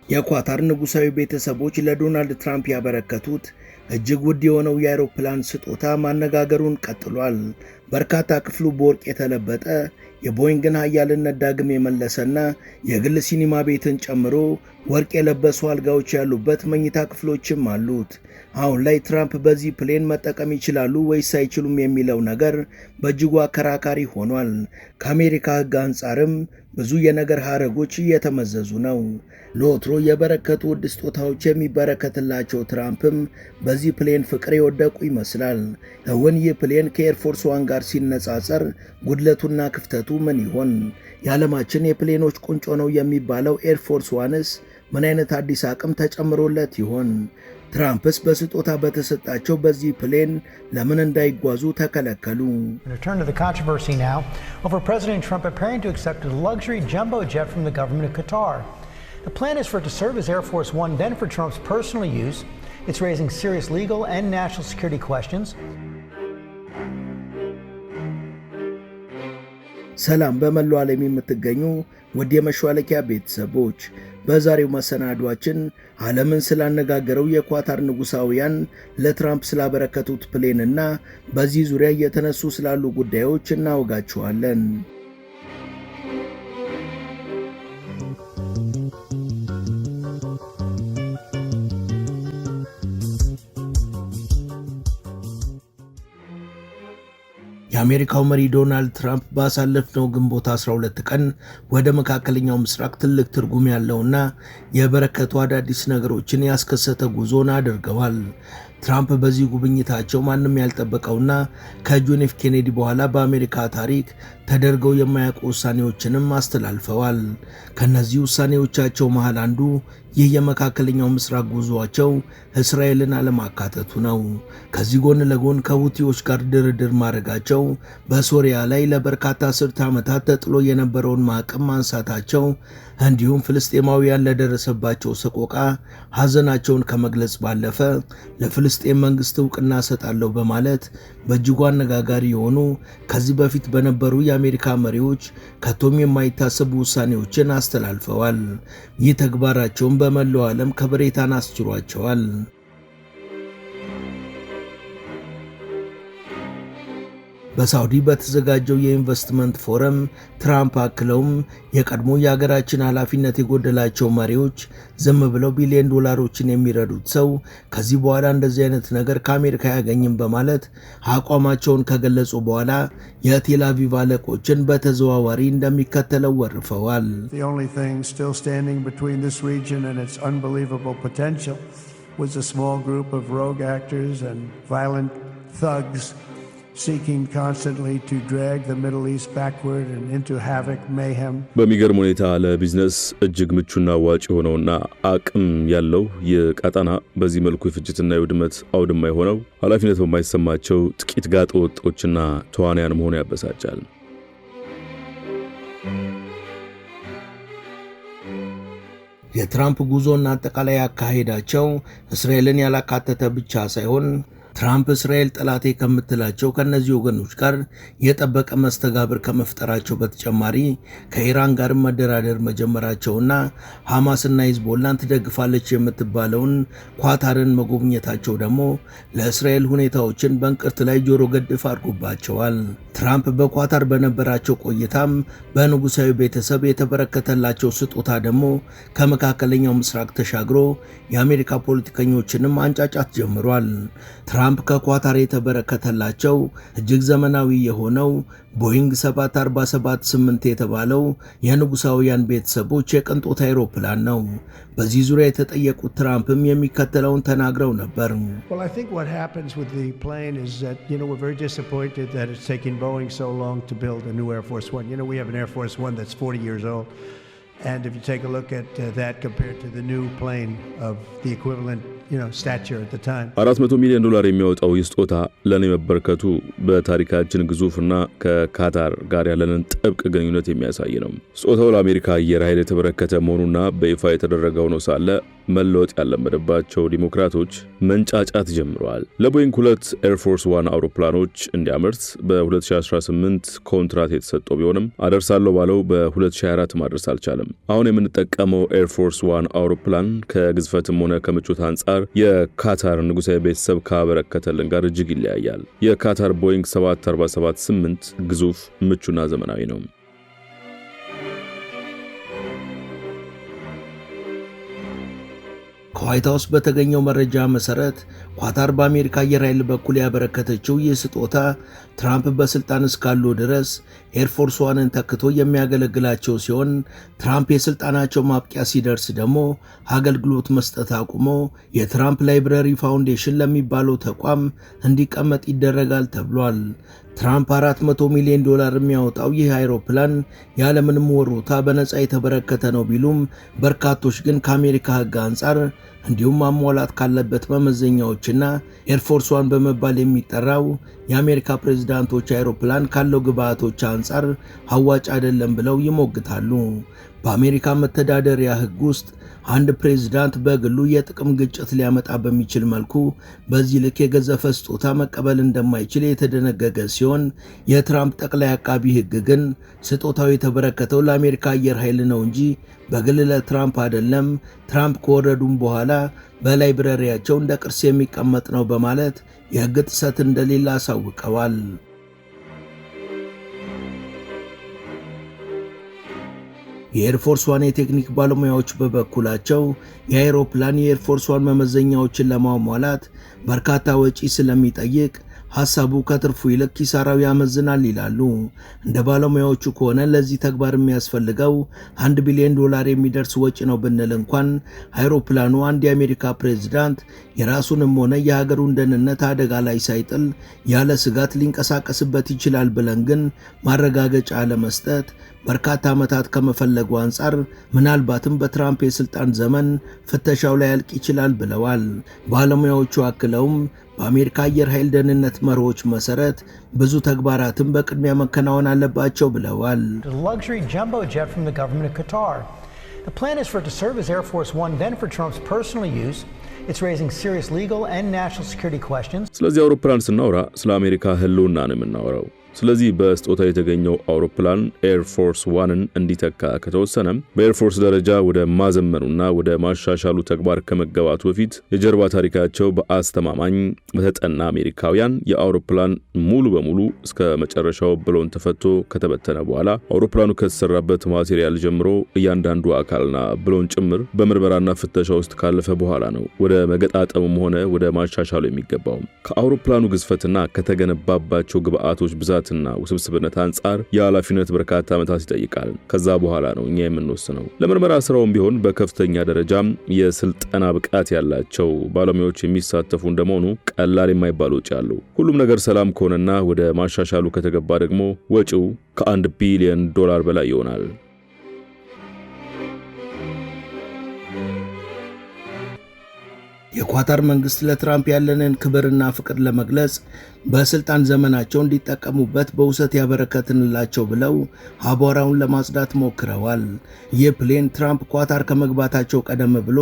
የኳታር ንጉሳዊ ቤተሰቦች ለዶናልድ ትራምፕ ያበረከቱት እጅግ ውድ የሆነው የአውሮፕላን ስጦታ ማነጋገሩን ቀጥሏል። በርካታ ክፍሉ በወርቅ የተለበጠ የቦይንግን ኃያልነት ዳግም የመለሰና የግል ሲኒማ ቤትን ጨምሮ ወርቅ የለበሱ አልጋዎች ያሉበት መኝታ ክፍሎችም አሉት። አሁን ላይ ትራምፕ በዚህ ፕሌን መጠቀም ይችላሉ ወይስ አይችሉም የሚለው ነገር በእጅጉ አከራካሪ ሆኗል። ከአሜሪካ ሕግ አንጻርም ብዙ የነገር ሐረጎች እየተመዘዙ ነው። ለወትሮ የበረከቱ ውድ ስጦታዎች የሚበረከትላቸው ትራምፕም በዚህ ፕሌን ፍቅር የወደቁ ይመስላል። እውን ይህ ፕሌን ከኤርፎርስ ዋን ጋር ሲነጻጸር ጉድለቱና ክፍተቱ ምን ይሆን? የዓለማችን የፕሌኖች ቁንጮ ነው የሚባለው ኤርፎርስ ዋንስ ምን አይነት አዲስ አቅም ተጨምሮለት ይሆን? ትራምፕስ በስጦታ በተሰጣቸው በዚህ ፕሌን ለምን እንዳይጓዙ ተከለከሉ? Return to the controversy now over President Trump preparing to accept a luxury jumbo jet from the government of Qatar. The plan is for it to serve as Air Force One, then for Trump's personal use. It's raising serious legal and national security questions. ሰላም በመላው ዓለም የምትገኙ ውድ የመሿለኪያ ቤተሰቦች፣ በዛሬው መሰናዷችን ዓለምን ስላነጋገረው የኳታር ንጉሳውያን ለትራምፕ ስላበረከቱት ፕሌንና በዚህ ዙሪያ እየተነሱ ስላሉ ጉዳዮች እናወጋችኋለን። የአሜሪካው መሪ ዶናልድ ትራምፕ ባሳለፍነው ግንቦት 12 ቀን ወደ መካከለኛው ምስራቅ ትልቅ ትርጉም ያለውና የበረከቱ አዳዲስ ነገሮችን ያስከሰተ ጉዞን አድርገዋል። ትራምፕ በዚህ ጉብኝታቸው ማንም ያልጠበቀውና ከጆን ኤፍ ኬኔዲ በኋላ በአሜሪካ ታሪክ ተደርገው የማያውቁ ውሳኔዎችንም አስተላልፈዋል። ከነዚህ ውሳኔዎቻቸው መሃል አንዱ ይህ የመካከለኛው ምስራቅ ጉዞአቸው እስራኤልን አለማካተቱ ነው። ከዚህ ጎን ለጎን ከሁቲዎች ጋር ድርድር ማድረጋቸው፣ በሶሪያ ላይ ለበርካታ አስርተ ዓመታት ተጥሎ የነበረውን ማዕቀብ ማንሳታቸው፣ እንዲሁም ፍልስጤማውያን ለደረሰባቸው ሰቆቃ ሐዘናቸውን ከመግለጽ ባለፈ ለፍልስጤም መንግስት ዕውቅና ሰጣለሁ በማለት በእጅጉ አነጋጋሪ የሆኑ ከዚህ በፊት በነበሩ የአሜሪካ መሪዎች ከቶም የማይታሰቡ ውሳኔዎችን አስተላልፈዋል። ይህ ተግባራቸውን በመላው ዓለም ከበሬታን አስችሯቸዋል። በሳውዲ በተዘጋጀው የኢንቨስትመንት ፎረም ትራምፕ አክለውም የቀድሞ የሀገራችን ኃላፊነት የጎደላቸው መሪዎች ዝም ብለው ቢሊዮን ዶላሮችን የሚረዱት ሰው ከዚህ በኋላ እንደዚህ አይነት ነገር ከአሜሪካ አያገኝም በማለት አቋማቸውን ከገለጹ በኋላ የቴል አቪቭ አለቆችን በተዘዋዋሪ እንደሚከተለው ወርፈዋል። The only thing still standing between this region and its unbelievable potential was a small group of rogue actors and violent thugs seeking constantly to drag the Middle East backward and into havoc, mayhem. በሚገርም ሁኔታ ለቢዝነስ እጅግ ምቹና አዋጭ የሆነውና አቅም ያለው የቀጠና በዚህ መልኩ የፍጅትና የውድመት አውድማ የሆነው ኃላፊነት በማይሰማቸው ጥቂት ጋጠ ወጦችና ተዋናያን መሆኑ ያበሳጫል። የትራምፕ ጉዞና አጠቃላይ አካሄዳቸው እስራኤልን ያላካተተ ብቻ ሳይሆን ትራምፕ እስራኤል ጠላቴ ከምትላቸው ከነዚህ ወገኖች ጋር የጠበቀ መስተጋብር ከመፍጠራቸው በተጨማሪ ከኢራን ጋር መደራደር መጀመራቸውና ሐማስና ሂዝቦላን ትደግፋለች የምትባለውን ኳታርን መጎብኘታቸው ደግሞ ለእስራኤል ሁኔታዎችን በእንቅርት ላይ ጆሮ ገድፍ አድርጎባቸዋል። ትራምፕ በኳታር በነበራቸው ቆይታም በንጉሳዊ ቤተሰብ የተበረከተላቸው ስጦታ ደግሞ ከመካከለኛው ምስራቅ ተሻግሮ የአሜሪካ ፖለቲከኞችንም አንጫጫት ጀምሯል። ትራምፕ ከኳታር የተበረከተላቸው እጅግ ዘመናዊ የሆነው ቦይንግ 747-8 የተባለው የንጉሳውያን ቤተሰቦች የቅንጦት አይሮፕላን ነው። በዚህ ዙሪያ የተጠየቁት ትራምፕም የሚከተለውን ተናግረው ነበር። Well, I think what happens with the plane is that, we're very disappointed that it's taken Boeing so long to build a new Air Force One. We have an Air Force One that's 40 years old. And if you take a look at that compared to the new plane of the equivalent stature at the time. $400 ሚሊዮን የሚያወጣው ስጦታ ለኔ መበርከቱ በታሪካችን ግዙፍና ከካታር ጋር ያለንን ጥብቅ ግንኙነት የሚያሳይ ነው። ስጦታው ለአሜሪካ አየር ኃይል የተበረከተ መሆኑና በይፋ የተደረገው ነው ሳለ መለወጥ ያለመደባቸው ዲሞክራቶች መንጫጫት ጀምረዋል። ለቦይንግ 2 ኤር ፎርስ 1 አውሮፕላኖች እንዲያመርት በ2018 ኮንትራት የተሰጠው ቢሆንም አደርሳለሁ ባለው በ2024 ማድረስ አልቻለም። አሁን የምንጠቀመው ኤር ፎርስ 1 አውሮፕላን ከግዝፈትም ሆነ ከምቾት አንጻር የካታር ንጉሳዊ ቤተሰብ ካበረከተልን ጋር እጅግ ይለያያል። የካታር ቦይንግ 747-8 ግዙፍ፣ ምቹና ዘመናዊ ነው። ከዋይት ሃውስ በተገኘው መረጃ መሰረት ኳታር በአሜሪካ አየር ኃይል በኩል ያበረከተችው ይህ ስጦታ ትራምፕ በስልጣን እስካሉ ድረስ ኤርፎርስ ዋንን ተክቶ የሚያገለግላቸው ሲሆን ትራምፕ የስልጣናቸው ማብቂያ ሲደርስ ደግሞ አገልግሎት መስጠት አቁሞ የትራምፕ ላይብረሪ ፋውንዴሽን ለሚባለው ተቋም እንዲቀመጥ ይደረጋል ተብሏል። ትራምፕ $400 ሚሊዮን የሚያወጣው ይህ አይሮፕላን ያለምንም ወሮታ በነፃ የተበረከተ ነው ቢሉም በርካቶች ግን ከአሜሪካ ሕግ አንጻር እንዲሁም ማሟላት ካለበት መመዘኛዎችና ኤርፎርስ ዋን በመባል የሚጠራው የአሜሪካ ፕሬዝዳንቶች አይሮፕላን ካለው ግብአቶች አንጻር አዋጭ አይደለም ብለው ይሞግታሉ። በአሜሪካ መተዳደሪያ ሕግ ውስጥ አንድ ፕሬዝዳንት በግሉ የጥቅም ግጭት ሊያመጣ በሚችል መልኩ በዚህ ልክ የገዘፈ ስጦታ መቀበል እንደማይችል የተደነገገ ሲሆን የትራምፕ ጠቅላይ አቃቢ ሕግ ግን ስጦታው የተበረከተው ለአሜሪካ አየር ኃይል ነው እንጂ በግል ለትራምፕ አይደለም፣ ትራምፕ ከወረዱም በኋላ በላይብረሪያቸው እንደ ቅርስ የሚቀመጥ ነው በማለት የሕግ ጥሰት እንደሌለ አሳውቀዋል። የኤርፎርስ ዋን የቴክኒክ ባለሙያዎች በበኩላቸው የአይሮፕላን የኤርፎርስ ዋን መመዘኛዎችን ለማሟላት በርካታ ወጪ ስለሚጠይቅ ሐሳቡ ከትርፉ ይልቅ ኪሳራው ያመዝናል ይላሉ። እንደ ባለሙያዎቹ ከሆነ ለዚህ ተግባር የሚያስፈልገው $1 ቢሊዮን የሚደርስ ወጪ ነው ብንል እንኳን አይሮፕላኑ አንድ የአሜሪካ ፕሬዝዳንት የራሱንም ሆነ የሀገሩን ደህንነት አደጋ ላይ ሳይጥል ያለ ስጋት ሊንቀሳቀስበት ይችላል ብለን ግን ማረጋገጫ ለመስጠት በርካታ ዓመታት ከመፈለጉ አንጻር ምናልባትም በትራምፕ የስልጣን ዘመን ፍተሻው ላይ ያልቅ ይችላል ብለዋል። ባለሙያዎቹ አክለውም በአሜሪካ አየር ኃይል ደህንነት መርሆች መሰረት ብዙ ተግባራትን በቅድሚያ መከናወን አለባቸው ብለዋል። Luxury jumbo jet from the government of Qatar. The plan is for it to serve as Air Force One then for Trump's personal use. It's raising serious legal and national security questions. ስለዚህ አውሮፕላን ስናወራ ስለ አሜሪካ ህልውና ነው የምናወራው። ስለዚህ በስጦታ የተገኘው አውሮፕላን ኤር ፎርስ ዋንን እንዲተካ ከተወሰነ በኤር ፎርስ ደረጃ ወደ ማዘመኑና ወደ ማሻሻሉ ተግባር ከመገባቱ በፊት የጀርባ ታሪካቸው በአስተማማኝ በተጠና አሜሪካውያን የአውሮፕላን ሙሉ በሙሉ እስከ መጨረሻው ብሎን ተፈቶ ከተበተነ በኋላ አውሮፕላኑ ከተሰራበት ማቴሪያል ጀምሮ እያንዳንዱ አካልና ብሎን ጭምር በምርመራና ፍተሻ ውስጥ ካለፈ በኋላ ነው ወደ መገጣጠሙም ሆነ ወደ ማሻሻሉ የሚገባው። ከአውሮፕላኑ ግዝፈትና ከተገነባባቸው ግብአቶች ብዛትና ውስብስብነት አንጻር የኃላፊነት በርካታ ዓመታት ይጠይቃል። ከዛ በኋላ ነው እኛ የምንወስነው። ለምርመራ ስራውም ቢሆን በከፍተኛ ደረጃ የስልጠና ብቃት ያላቸው ባለሙያዎች የሚሳተፉ እንደመሆኑ ቀላል የማይባል ወጪ አለው። ሁሉም ነገር ሰላም ከሆነና ወደ ማሻሻሉ ከተገባ ደግሞ ወጪው $1 ቢሊዮን በላይ ይሆናል። የኳታር መንግስት ለትራምፕ ያለንን ክብርና ፍቅር ለመግለጽ በስልጣን ዘመናቸው እንዲጠቀሙበት በውሰት ያበረከትንላቸው ብለው አቧራውን ለማጽዳት ሞክረዋል። ይህ ፕሌን ትራምፕ ኳታር ከመግባታቸው ቀደም ብሎ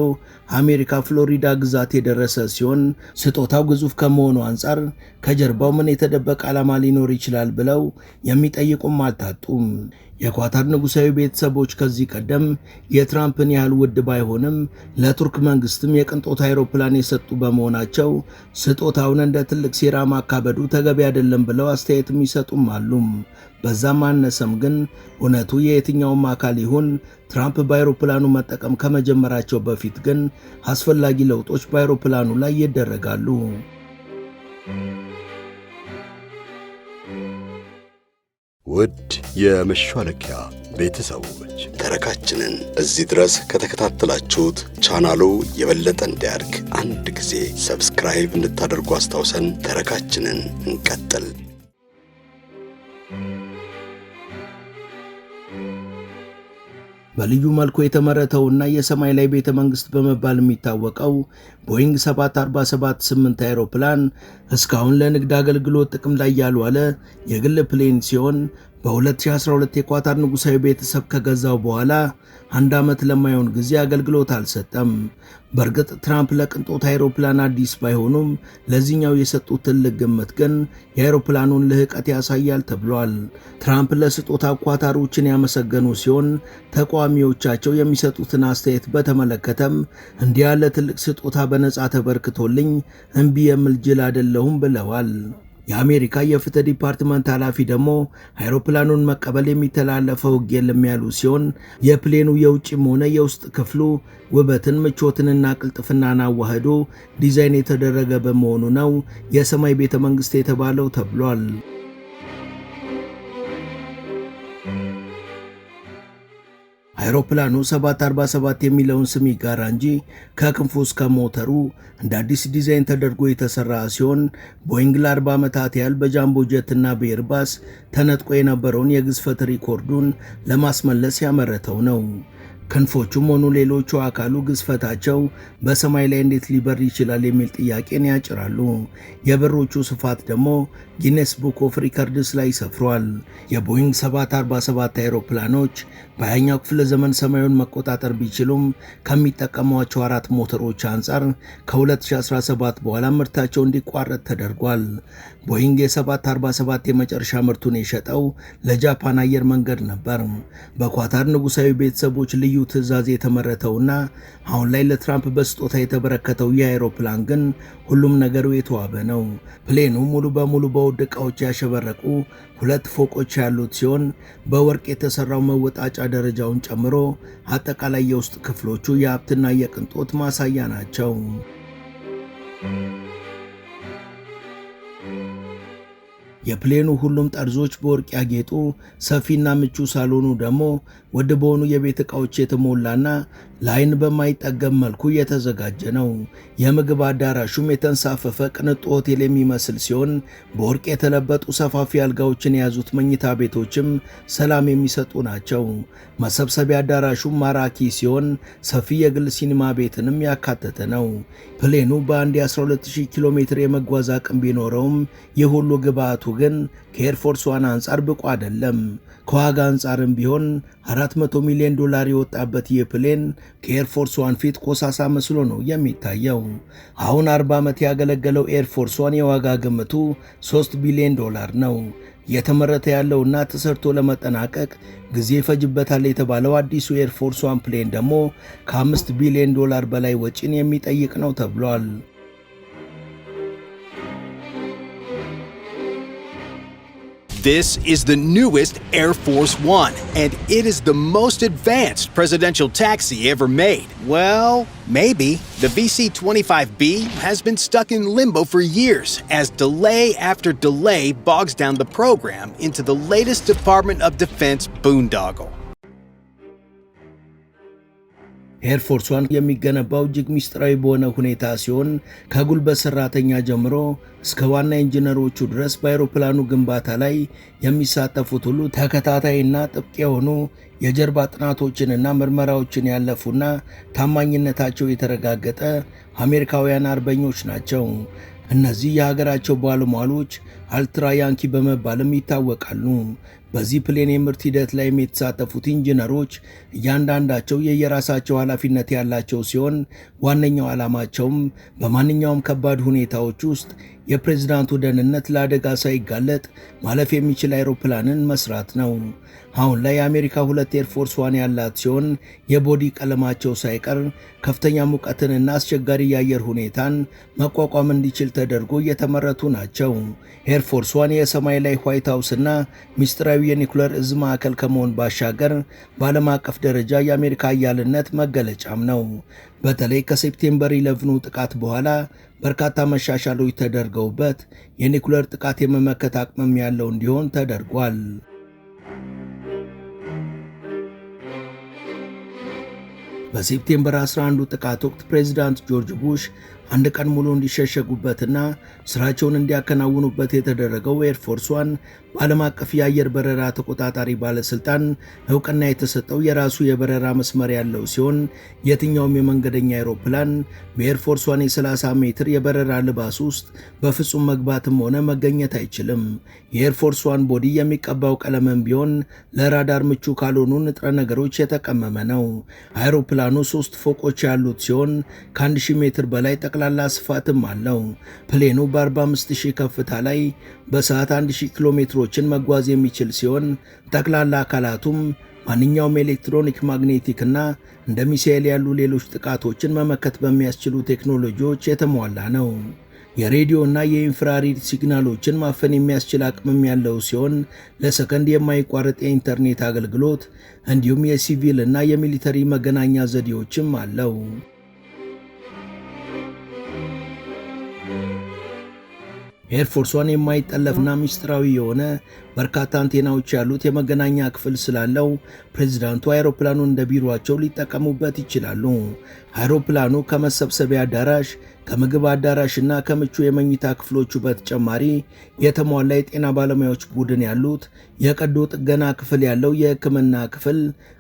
አሜሪካ ፍሎሪዳ ግዛት የደረሰ ሲሆን ስጦታው ግዙፍ ከመሆኑ አንጻር ከጀርባው ምን የተደበቀ ዓላማ ሊኖር ይችላል ብለው የሚጠይቁም አልታጡም። የኳታር ንጉሳዊ ቤተሰቦች ከዚህ ቀደም የትራምፕን ያህል ውድ ባይሆንም ለቱርክ መንግስትም የቅንጦት አይሮፕላን የሰጡ በመሆናቸው ስጦታውን እንደ ትልቅ ሴራ ማካበዱ ተገቢ አይደለም ብለው አስተያየትም ይሰጡም አሉ። በዛም አነሰም ግን እውነቱ የየትኛውም አካል ይሁን ትራምፕ በአይሮፕላኑ መጠቀም ከመጀመራቸው በፊት ግን አስፈላጊ ለውጦች በአይሮፕላኑ ላይ ይደረጋሉ። ውድ የመሿለኪያ ቤተሰቦች ተረካችንን እዚህ ድረስ ከተከታተላችሁት ቻናሉ የበለጠ እንዲያድግ አንድ ጊዜ ሰብስክራይብ እንድታደርጉ አስታውሰን ተረካችንን እንቀጥል። በልዩ መልኩ የተመረተውና የሰማይ ላይ ቤተ መንግስት በመባል የሚታወቀው ቦይንግ 747-8 አውሮፕላን እስካሁን ለንግድ አገልግሎት ጥቅም ላይ ያልዋለ የግል ፕሌን ሲሆን በ2012 የኳታር ንጉሳዊ ቤተሰብ ከገዛው በኋላ 1 ዓመት ለማይሆን ጊዜ አገልግሎት አልሰጠም። በእርግጥ ትራምፕ ለቅንጦት አውሮፕላን አዲስ ባይሆኑም ለዚህኛው የሰጡት ትልቅ ግምት ግን የአውሮፕላኑን ልህቀት ያሳያል ተብሏል። ትራምፕ ለስጦታ ኳታሮችን ያመሰገኑ ሲሆን ተቃዋሚዎቻቸው የሚሰጡትን አስተያየት በተመለከተም እንዲህ ያለ ትልቅ ስጦታ በነጻ ተበርክቶልኝ እምቢ የምል ጅል አይደለሁም ብለዋል። የአሜሪካ የፍትህ ዲፓርትመንት ኃላፊ ደግሞ አውሮፕላኑን መቀበል የሚተላለፈው ሕግ የለም ያሉ ሲሆን የፕሌኑ የውጭም ሆነ የውስጥ ክፍሉ ውበትን፣ ምቾትንና ቅልጥፍናን አዋህዶ ዲዛይን የተደረገ በመሆኑ ነው የሰማይ ቤተ መንግስት የተባለው ተብሏል። አውሮፕላኑ 747 የሚለውን ስም ይጋራ እንጂ ከክንፉ እስከ ሞተሩ እንደ አዲስ ዲዛይን ተደርጎ የተሰራ ሲሆን ቦይንግ ለ40 ዓመታት ያህል በጃምቦ ጀት እና በኤርባስ ተነጥቆ የነበረውን የግዝፈት ሪኮርዱን ለማስመለስ ያመረተው ነው። ክንፎቹም ሆኑ ሌሎቹ አካሉ ግዝፈታቸው በሰማይ ላይ እንዴት ሊበር ይችላል የሚል ጥያቄን ያጭራሉ። የበሮቹ ስፋት ደግሞ ጊነስ ቡክ ኦፍ ሪከርድስ ላይ ሰፍሯል። የቦይንግ 747 አውሮፕላኖች በ20ኛው ክፍለ ዘመን ሰማዩን መቆጣጠር ቢችሉም ከሚጠቀሟቸው 4 ሞተሮች አንጻር ከ2017 በኋላ ምርታቸው እንዲቋረጥ ተደርጓል። ቦይንግ የ747 የመጨረሻ ምርቱን የሸጠው ለጃፓን አየር መንገድ ነበር። በኳታር ንጉሳዊ ቤተሰቦች ልዩ ትዕዛዝ የተመረተውና አሁን ላይ ለትራምፕ በስጦታ የተበረከተው ይህ አውሮፕላን ግን ሁሉም ነገሩ የተዋበ ነው። ፕሌኑ ሙሉ በሙሉ በውድ ዕቃዎች ያሸበረቁ 2 ፎቆች ያሉት ሲሆን በወርቅ የተሰራው መወጣጫ ደረጃውን ጨምሮ አጠቃላይ የውስጥ ክፍሎቹ የሀብትና የቅንጦት ማሳያ ናቸው። የፕሌኑ ሁሉም ጠርዞች በወርቅ ያጌጡ፣ ሰፊና ምቹ ሳሎኑ ደግሞ ውድ በሆኑ የቤት ዕቃዎች የተሞላና ለዓይን በማይጠገብ መልኩ የተዘጋጀ ነው። የምግብ አዳራሹም የተንሳፈፈ ቅንጡ ሆቴል የሚመስል ሲሆን በወርቅ የተለበጡ ሰፋፊ አልጋዎችን የያዙት መኝታ ቤቶችም ሰላም የሚሰጡ ናቸው። መሰብሰቢያ አዳራሹም ማራኪ ሲሆን ሰፊ የግል ሲኒማ ቤትንም ያካተተ ነው። ፕሌኑ በአንድ የ12000 ኪሎ ሜትር የመጓዝ አቅም ቢኖረውም ይህ ሁሉ ግብአቱ ግን ከኤርፎርስ ዋን አንጻር ብቁ አይደለም። ከዋጋ አንጻርም ቢሆን $400 ሚሊዮን የወጣበት ይህ ፕሌን ከኤርፎርስ ዋን ፊት ኮሳሳ መስሎ ነው የሚታየው። አሁን 40 ዓመት ያገለገለው ኤርፎርስ ዋን የዋጋ ግምቱ $3 ቢሊዮን ነው። እየተመረተ ያለውና ተሰርቶ ለመጠናቀቅ ጊዜ ይፈጅበታል የተባለው አዲሱ ኤርፎርስ ዋን ፕሌን ደግሞ ከ$5 ቢሊዮን በላይ ወጪን የሚጠይቅ ነው ተብሏል። This is the newest Air Force One, and it is the most advanced presidential taxi ever made. Well, maybe. The VC-25B has been stuck in limbo for years as delay after delay bogs down the program into the latest Department of Defense boondoggle. ኤርፎርስ ዋን የሚገነባው እጅግ ሚስጥራዊ በሆነ ሁኔታ ሲሆን ከጉልበት ሰራተኛ ጀምሮ እስከ ዋና ኢንጂነሮቹ ድረስ በአውሮፕላኑ ግንባታ ላይ የሚሳተፉት ሁሉ ተከታታይና ጥብቅ የሆኑ የጀርባ ጥናቶችንና ምርመራዎችን ያለፉና ታማኝነታቸው የተረጋገጠ አሜሪካውያን አርበኞች ናቸው። እነዚህ የሀገራቸው ባለሟሎች አልትራ ያንኪ በመባልም ይታወቃሉ። በዚህ ፕሌን የምርት ሂደት ላይ የተሳተፉት ኢንጂነሮች እያንዳንዳቸው የየራሳቸው ኃላፊነት ያላቸው ሲሆን ዋነኛው ዓላማቸውም በማንኛውም ከባድ ሁኔታዎች ውስጥ የፕሬዝዳንቱ ደህንነት ለአደጋ ሳይጋለጥ ማለፍ የሚችል አውሮፕላንን መስራት ነው። አሁን ላይ አሜሪካ 2 ኤርፎርስ ዋን ያላት ሲሆን የቦዲ ቀለማቸው ሳይቀር ከፍተኛ ሙቀትንና አስቸጋሪ የአየር ሁኔታን መቋቋም እንዲችል ተደርጎ እየተመረቱ ናቸው። ኤርፎርስ ዋን የሰማይ ላይ ዋይት ሃውስና ሚስጥራዊ የኒኩለር እዝ ማዕከል ከመሆን ባሻገር በዓለም አቀፍ ደረጃ የአሜሪካ ኃያልነት መገለጫም ነው። በተለይ ከሴፕቴምበር 11 ጥቃት በኋላ በርካታ መሻሻሎች ተደርገውበት የኒኩለር ጥቃት የመመከት አቅምም ያለው እንዲሆን ተደርጓል። በሴፕቴምበር 11 ጥቃት ወቅት ፕሬዝዳንት ጆርጅ ቡሽ አንድ ቀን ሙሉ እንዲሸሸጉበትና ስራቸውን እንዲያከናውኑበት የተደረገው ኤርፎርስ ዋን በዓለም አቀፍ የአየር በረራ ተቆጣጣሪ ባለስልጣን እውቅና የተሰጠው የራሱ የበረራ መስመር ያለው ሲሆን የትኛውም የመንገደኛ አውሮፕላን በኤርፎርስ ዋን የ30 ሜትር የበረራ ልባስ ውስጥ በፍጹም መግባትም ሆነ መገኘት አይችልም። የኤርፎርስ ዋን ቦዲ የሚቀባው ቀለምም ቢሆን ለራዳር ምቹ ካልሆኑ ንጥረ ነገሮች የተቀመመ ነው። አውሮፕላኑ 3 ፎቆች ያሉት ሲሆን ከ1000 ሜትር በላይ ጠቅላላ ስፋትም አለው። ፕሌኑ በ45000 ከፍታ ላይ በሰዓት 1000 ኪሎ ሜትሮችን መጓዝ የሚችል ሲሆን ጠቅላላ አካላቱም ማንኛውም ኤሌክትሮኒክ፣ ማግኔቲክ እና እንደ ሚሳኤል ያሉ ሌሎች ጥቃቶችን መመከት በሚያስችሉ ቴክኖሎጂዎች የተሟላ ነው። የሬዲዮ እና የኢንፍራሬድ ሲግናሎችን ማፈን የሚያስችል አቅምም ያለው ሲሆን ለሰከንድ የማይቋረጥ የኢንተርኔት አገልግሎት እንዲሁም የሲቪል እና የሚሊተሪ መገናኛ ዘዴዎችም አለው። ኤርፎርስ ዋን የማይጠለፍና ምስጢራዊ የሆነ በርካታ አንቴናዎች ያሉት የመገናኛ ክፍል ስላለው ፕሬዝዳንቱ አውሮፕላኑን እንደ ቢሮአቸው ሊጠቀሙበት ይችላሉ። አውሮፕላኑ ከመሰብሰቢያ አዳራሽ፣ ከምግብ አዳራሽና ከምቹ የመኝታ ክፍሎቹ በተጨማሪ የተሟላ የጤና ባለሙያዎች ቡድን ያሉት የቀዶ ጥገና ክፍል ያለው የሕክምና ክፍል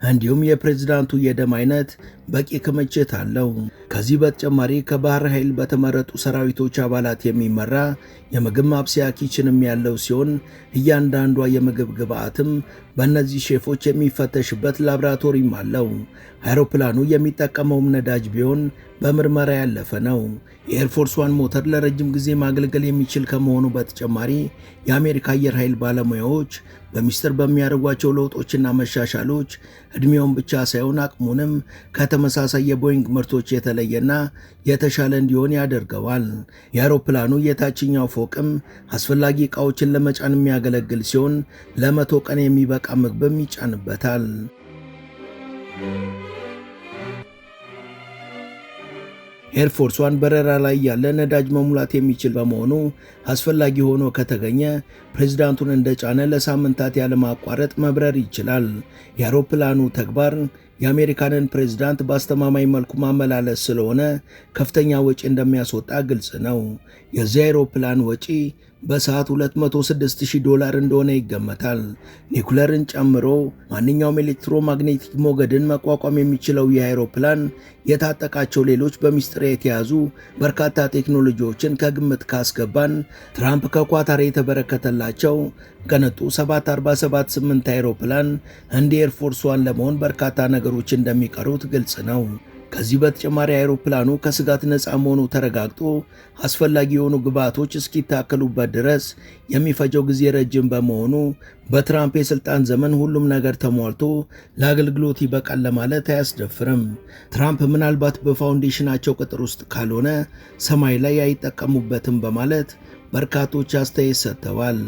እንዲሁም የፕሬዝዳንቱ የደም አይነት በቂ ክምችት አለው። ከዚህ በተጨማሪ ከባህር ኃይል በተመረጡ ሰራዊቶች አባላት የሚመራ የምግብ ማብሰያ ኪችንም ያለው ሲሆን እያንዳንዷ የምግብ ግብአትም በእነዚህ ሼፎች የሚፈተሽበት ላብራቶሪም አለው። አውሮፕላኑ የሚጠቀመውም ነዳጅ ቢሆን በምርመራ ያለፈ ነው። የኤርፎርስ ዋን ሞተር ለረጅም ጊዜ ማገልገል የሚችል ከመሆኑ በተጨማሪ የአሜሪካ አየር ኃይል ባለሙያዎች በሚስጥር በሚያደርጓቸው ለውጦችና መሻሻሎች ዕድሜውን ብቻ ሳይሆን አቅሙንም ከተመሳሳይ የቦይንግ ምርቶች የተለየና የተሻለ እንዲሆን ያደርገዋል። የአውሮፕላኑ የታችኛው ፎቅም አስፈላጊ ዕቃዎችን ለመጫን የሚያገለግል ሲሆን ለ100 ቀን የሚበቃ ምግብም ይጫንበታል። ኤርፎርስ ዋን በረራ ላይ ያለ ነዳጅ መሙላት የሚችል በመሆኑ አስፈላጊ ሆኖ ከተገኘ ፕሬዝዳንቱን እንደጫነ ለሳምንታት ያለማቋረጥ መብረር ይችላል። የአውሮፕላኑ ተግባር የአሜሪካንን ፕሬዝዳንት በአስተማማኝ መልኩ ማመላለስ ስለሆነ ከፍተኛ ወጪ እንደሚያስወጣ ግልጽ ነው። የዚህ አውሮፕላን ወጪ በሰዓት $206,000 እንደሆነ ይገመታል። ኒኩለርን ጨምሮ ማንኛውም ኤሌክትሮማግኔቲክ ሞገድን መቋቋም የሚችለው ይህ አውሮፕላን የታጠቃቸው ሌሎች በሚስጥር የተያዙ በርካታ ቴክኖሎጂዎችን ከግምት ካስገባን ትራምፕ ከኳታር የተበረከተላቸው ቅንጡ 747-8 አውሮፕላን እንደ ኤርፎርስ ዋን ለመሆን በርካታ ነገሮች እንደሚቀሩት ግልጽ ነው። ከዚህ በተጨማሪ አውሮፕላኑ ከስጋት ነፃ መሆኑ ተረጋግጦ አስፈላጊ የሆኑ ግብዓቶች እስኪታከሉበት ድረስ የሚፈጀው ጊዜ ረጅም በመሆኑ በትራምፕ የስልጣን ዘመን ሁሉም ነገር ተሟልቶ ለአገልግሎት ይበቃል ለማለት አያስደፍርም። ትራምፕ ምናልባት በፋውንዴሽናቸው ቅጥር ውስጥ ካልሆነ ሰማይ ላይ አይጠቀሙበትም በማለት በርካቶች አስተያየት ሰጥተዋል።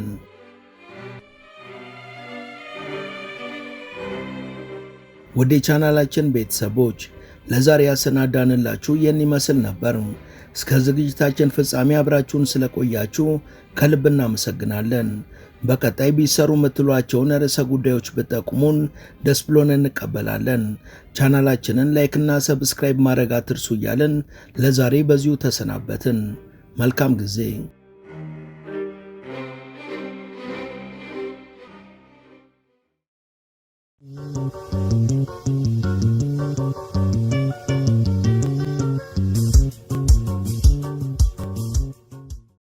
ወደ ቻናላችን ቤተሰቦች ለዛሬ ያሰናዳንላችሁ ይህን ይመስል ነበር። እስከ ዝግጅታችን ፍጻሜ አብራችሁን ስለቆያችሁ ከልብ እናመሰግናለን። በቀጣይ ቢሰሩ የምትሏቸውን ርዕሰ ጉዳዮች ብጠቁሙን ደስ ብሎን እንቀበላለን። ቻናላችንን ላይክና ሰብስክራይብ ማድረግ አትርሱ እያልን ለዛሬ በዚሁ ተሰናበትን። መልካም ጊዜ